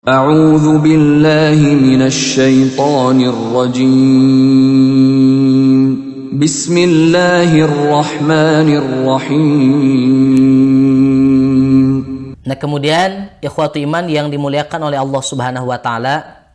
أعوذ بالله من الشيطان الرجيم بسم الله الرحمن الرحيم. Nah kemudian ikhwatu iman yang dimuliakan oleh Allah Subhanahu wa taala,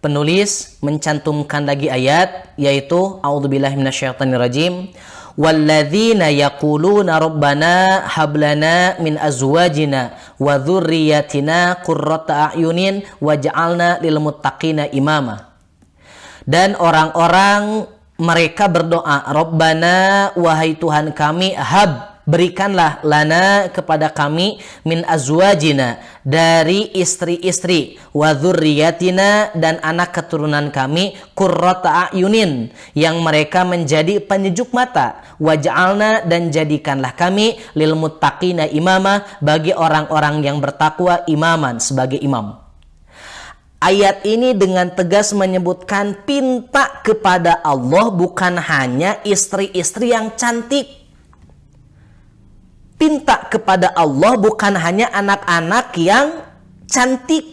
penulis mencantumkan lagi ayat yaitu a'udzubillahi minasyaitonirrajim walladzina yaquluna rabbana hablana min azwajina wa dzurriyyatina qurrata a'yunin waj'alna lil muttaqina imama. Dan orang-orang mereka berdoa, Rabbana, wahai Tuhan kami, hab, berikanlah lana kepada kami min azwajina, dari istri-istri, wa dzurriyyatina, dan anak keturunan kami, qurrata a'yunin, yang mereka menjadi penyejuk mata, waj'alna, dan jadikanlah kami lil muttaqina imama, bagi orang-orang yang bertakwa imaman, sebagai imam. Ayat ini dengan tegas menyebutkan pinta kepada Allah bukan hanya istri-istri yang cantik. Pinta kepada Allah bukan hanya anak-anak yang cantik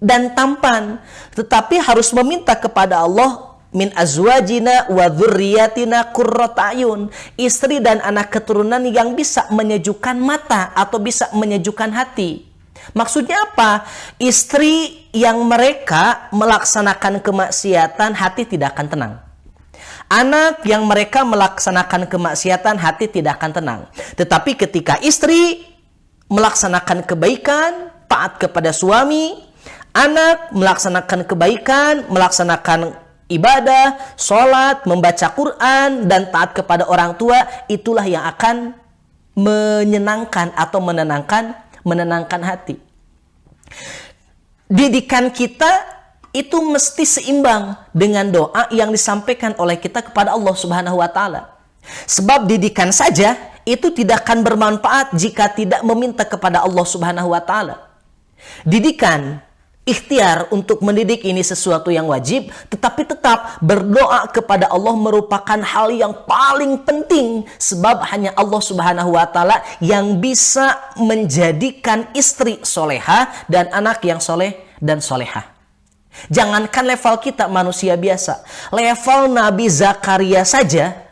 dan tampan, tetapi harus meminta kepada Allah min azwajina wa dzurriyyatina qurrata a'yun, istri dan anak keturunan yang bisa menyejukkan mata atau bisa menyejukkan hati. Maksudnya apa? Istri yang mereka melaksanakan kemaksiatan, hati tidak akan tenang. Anak yang mereka melaksanakan kemaksiatan, hati tidak akan tenang. Tetapi ketika istri melaksanakan kebaikan, taat kepada suami, anak melaksanakan kebaikan, melaksanakan ibadah, sholat, membaca Quran, dan taat kepada orang tua, itulah yang akan menyenangkan atau menenangkan hati. Didikan kita itu mesti seimbang dengan doa yang disampaikan oleh kita kepada Allah Subhanahu wa taala. Sebab didikan saja itu tidak akan bermanfaat jika tidak meminta kepada Allah Subhanahu wa taala. Didikan, ikhtiar untuk mendidik ini sesuatu yang wajib, tetapi tetap berdoa kepada Allah merupakan hal yang paling penting, sebab hanya Allah Subhanahu wa taala yang bisa menjadikan istri soleha dan anak yang soleh dan solehah. Jangankan level kita manusia biasa, level Nabi Zakaria saja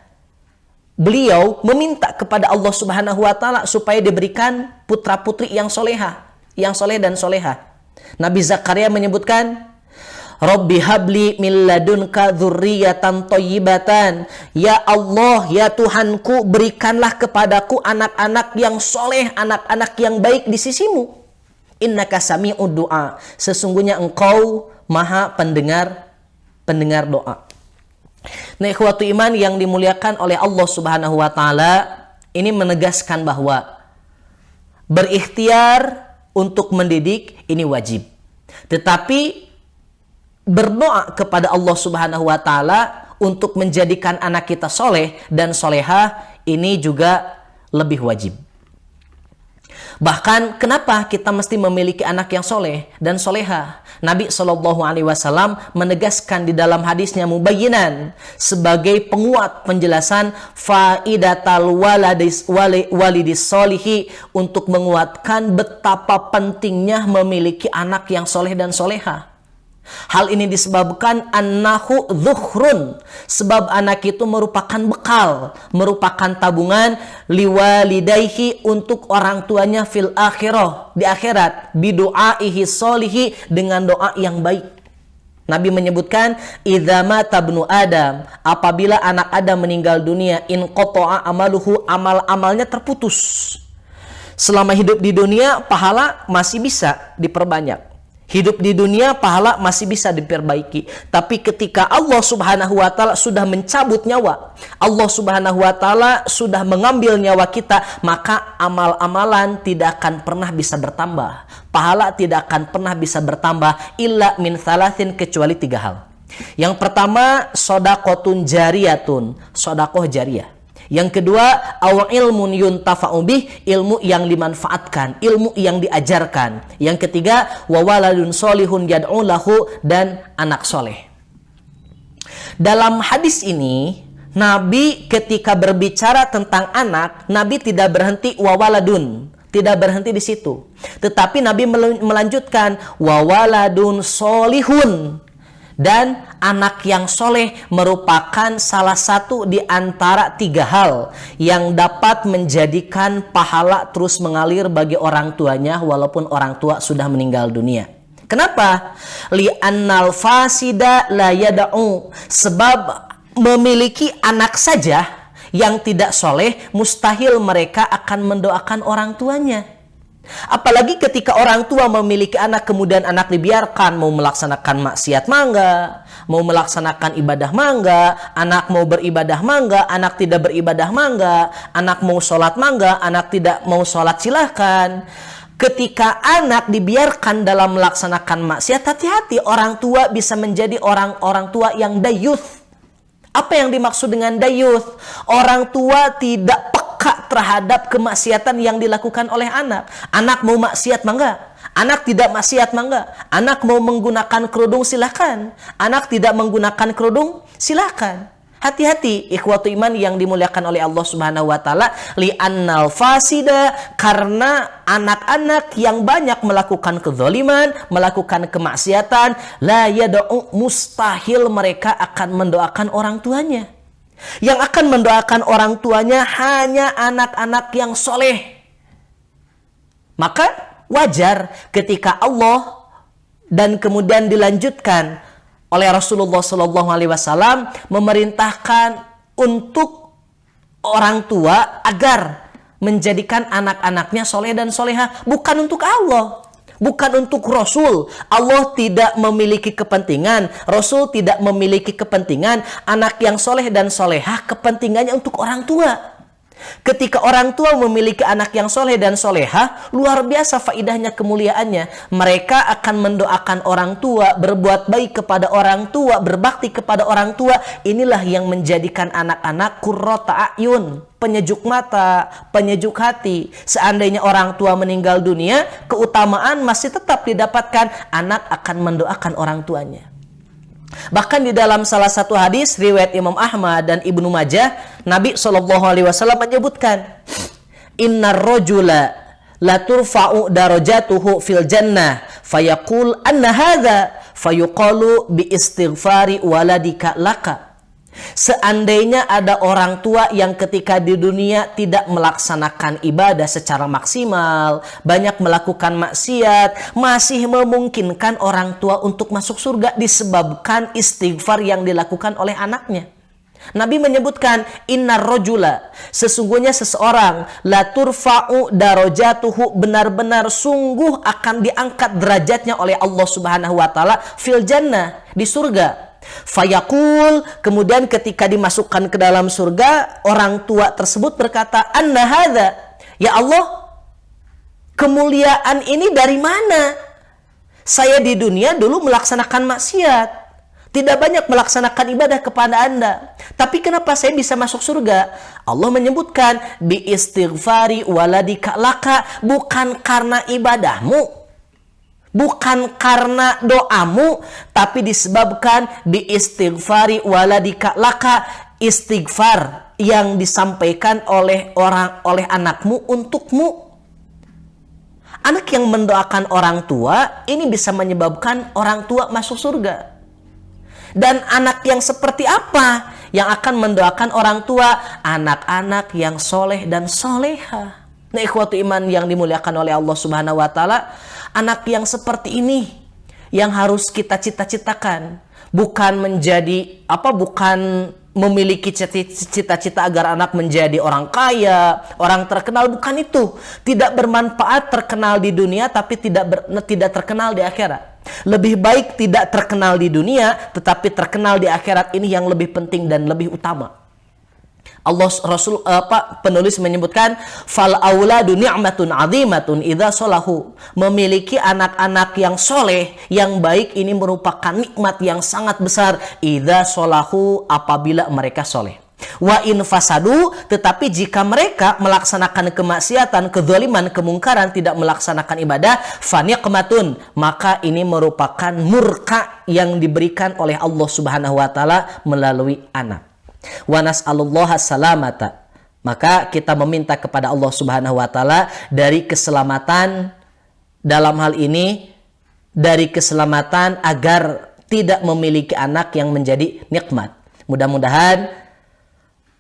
beliau meminta kepada Allah Subhanahu wa taala supaya diberikan putra-putri yang soleha, yang soleh dan soleha. Nabi Zakaria menyebutkan, Rabbi habli min ladunka dzurriyyatan thayyibatan. Ya Allah, ya Tuhanku, berikanlah kepadaku anak-anak yang soleh, anak-anak yang baik di sisimu. Innaka sami'ud du'a. Sesungguhnya engkau maha pendengar doa. Nah, ikhwatu iman yang dimuliakan oleh Allah Subhanahu wa taala, ini menegaskan bahwa berikhtiar untuk mendidik ini wajib. Tetapi berdoa kepada Allah Subhanahu wa taala untuk menjadikan anak kita soleh dan soleha ini juga lebih wajib. Bahkan kenapa kita mesti memiliki anak yang soleh dan soleha? Nabi SAW menegaskan di dalam hadisnya mubayyinan sebagai penguat penjelasan faidatal walidis solihi, untuk menguatkan betapa pentingnya memiliki anak yang soleh dan soleha. Hal ini disebabkan annahu dzukhrun, sebab anak itu merupakan bekal, merupakan tabungan liwalidayhi, untuk orang tuanya fil akhirah, di akhirat, bidu'aihi solihi, dengan doa yang baik. Nabi menyebutkan idza mata ibnu Adam, apabila anak Adam meninggal dunia, in qata'a amaluhu, amal-amalnya terputus. Selama hidup di dunia pahala masih bisa diperbanyak. Hidup di dunia pahala masih bisa diperbaiki. Tapi ketika Allah Subhanahu wa taala sudah mencabut nyawa, Allah Subhanahu wa taala sudah mengambil nyawa kita, maka amal-amalan tidak akan pernah bisa bertambah. Pahala tidak akan pernah bisa bertambah illa min thalathin, kecuali 3 hal. Yang pertama, shadaqatun jariyatun, sedekah jariyah. Yang kedua, aw ilmun yuntafa'u bih, ilmu yang dimanfaatkan, ilmu yang diajarkan. Yang ketiga, wa waladun solihun yad'u lahu, dan anak soleh. Dalam hadis ini, Nabi ketika berbicara tentang anak, Nabi tidak berhenti wa waladun, Tidak berhenti di situ. Tetapi Nabi melanjutkan, wa waladun solihun. Dan anak yang soleh merupakan salah satu di antara 3 hal yang dapat menjadikan pahala terus mengalir bagi orang tuanya walaupun orang tua sudah meninggal dunia. Kenapa? Li'annal fasida la yada'u. Sebab memiliki anak saja yang tidak soleh, mustahil mereka akan mendoakan orang tuanya. Apalagi ketika orang tua memiliki anak, kemudian anak dibiarkan mau melaksanakan maksiat mangga, mau melaksanakan ibadah mangga, anak mau beribadah mangga, anak tidak beribadah mangga, anak mau sholat mangga, anak tidak mau sholat silahkan. Ketika anak dibiarkan dalam melaksanakan maksiat, hati-hati, orang tua bisa menjadi orang tua yang dayuth. Apa yang dimaksud dengan dayuth? Orang tua tidak peka terhadap kemaksiatan yang dilakukan oleh anak. Anak mau maksiat mangga, anak tidak maksiat mangga. Anak mau menggunakan kerudung silahkan, anak tidak menggunakan kerudung silahkan. Hati-hati ikhwatu iman yang dimuliakan oleh Allah Subhanahu wa taala, li'annal fasida, karena anak-anak yang banyak melakukan kezaliman, melakukan kemaksiatan, la yad'u, mustahil mereka akan mendoakan orang tuanya. Yang akan mendoakan orang tuanya hanya anak-anak yang soleh. Maka wajar ketika Allah dan kemudian dilanjutkan oleh Rasulullah SAW memerintahkan untuk orang tua agar menjadikan anak-anaknya soleh dan soleha, bukan untuk Allah, bukan untuk Rasul. Allah tidak memiliki kepentingan, Rasul tidak memiliki kepentingan. Anak yang soleh dan soleha kepentingannya untuk orang tua. Ketika orang tua memiliki anak yang soleh dan soleha, luar biasa faidahnya, kemuliaannya. Mereka akan mendoakan orang tua, berbuat baik kepada orang tua, berbakti kepada orang tua. Inilah yang menjadikan anak-anak qurrata a'yun, penyejuk mata, penyejuk hati. Seandainya orang tua meninggal dunia, keutamaan masih tetap didapatkan. Anak akan mendoakan orang tuanya. Bahkan di dalam salah satu hadis riwayat Imam Ahmad dan Ibnu Majah, Nabi SAW menyebutkan, innar rajula la turfa'u darajatuhu fil jannah fayaqul anna hadza fayuqalu bi istighfari waladika laka. Seandainya ada orang tua yang ketika di dunia tidak melaksanakan ibadah secara maksimal, banyak melakukan maksiat, masih memungkinkan orang tua untuk masuk surga disebabkan istighfar yang dilakukan oleh anaknya. Nabi menyebutkan, innar rajula, sesungguhnya seseorang, la turfa'u darajatuhu, benar-benar sungguh akan diangkat derajatnya oleh Allah Subhanahu wa taala fil jannah, di surga. Fayaqul, kemudian ketika dimasukkan ke dalam surga, orang tua tersebut berkata, anna hadza, ya Allah, kemuliaan ini dari mana? Saya di dunia dulu melaksanakan maksiat, tidak banyak melaksanakan ibadah kepada Anda, tapi kenapa saya bisa masuk surga? Allah menyebutkan, bi istighfari waladika laka, bukan karena ibadahmu, bukan karena doamu, tapi disebabkan bi istighfari waladika laka, istighfar yang disampaikan oleh anakmu untukmu. Anak yang mendoakan orang tua ini bisa menyebabkan orang tua masuk surga. Dan anak yang seperti apa yang akan mendoakan orang tua? Anak-anak yang soleh dan soleha. Nah, ikhwatu iman yang dimuliakan oleh Allah Subhanahu wa taala, anak yang seperti ini yang harus kita cita-citakan, bukan memiliki cita-cita agar anak menjadi orang kaya, orang terkenal, bukan itu. Tidak bermanfaat terkenal di dunia tapi tidak terkenal di akhirat. Lebih baik tidak terkenal di dunia tetapi terkenal di akhirat, ini yang lebih penting dan lebih utama. Penulis menyebutkan, fal auladu ni'matun 'azimatun idza solahu, memiliki anak-anak yang soleh, yang baik, ini merupakan nikmat yang sangat besar, idza solahu, apabila mereka soleh. Wa in fasadu, tetapi jika mereka melaksanakan kemaksiatan, kezaliman, kemungkaran, tidak melaksanakan ibadah, faniqmatun, maka ini merupakan murka yang diberikan oleh Allah Subhanahu wa taala melalui anak. Wa nas'alullaha salamata Maka kita meminta kepada Allah Subhanahu wa taala dari keselamatan, dalam hal ini dari keselamatan agar tidak memiliki anak yang menjadi nikmat. Mudah-mudahan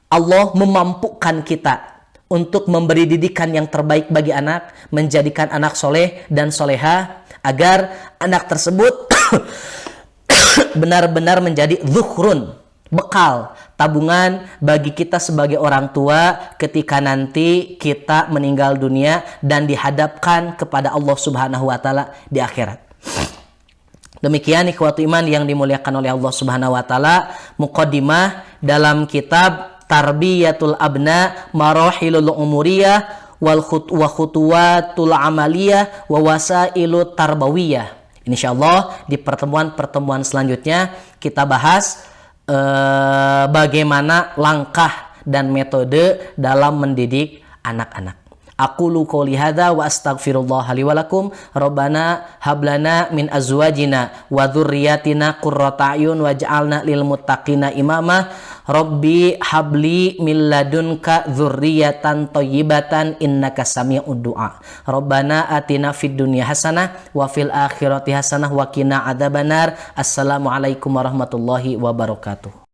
Allah memampukan kita untuk memberi didikan yang terbaik bagi anak, menjadikan anak soleh dan soleha, agar anak tersebut benar-benar menjadi dzukhrun, bekal, tabungan bagi kita sebagai orang tua ketika nanti kita meninggal dunia dan dihadapkan kepada Allah Subhanahu wa taala di akhirat. Demikian ikhwatu iman yang dimuliakan oleh Allah Subhanahu wa taala, muqaddimah dalam kitab Tarbiyatul Abna Marahilul Umuriyah wa Khutuwatul Amaliyah wa Wasailut Tarbawiyah. Insyaallah di pertemuan-pertemuan selanjutnya kita bahas bagaimana langkah dan metode dalam mendidik anak-anak. Aqulu qouli hadza wa astaghfirullah li wa lakum. Rabbana hablana min azwajina wa dzurriyyatina qurrata a'yun waj'alna lil muttaqina imama. Rabbi habli min ladunka dzurriyyatan thayyibatan innaka sami'ud du'a. Rabbana atina fid dunya hasanah wa fil akhirati hasanah wa qina adzabannar. Assalamualaikum warahmatullahi wabarakatuh.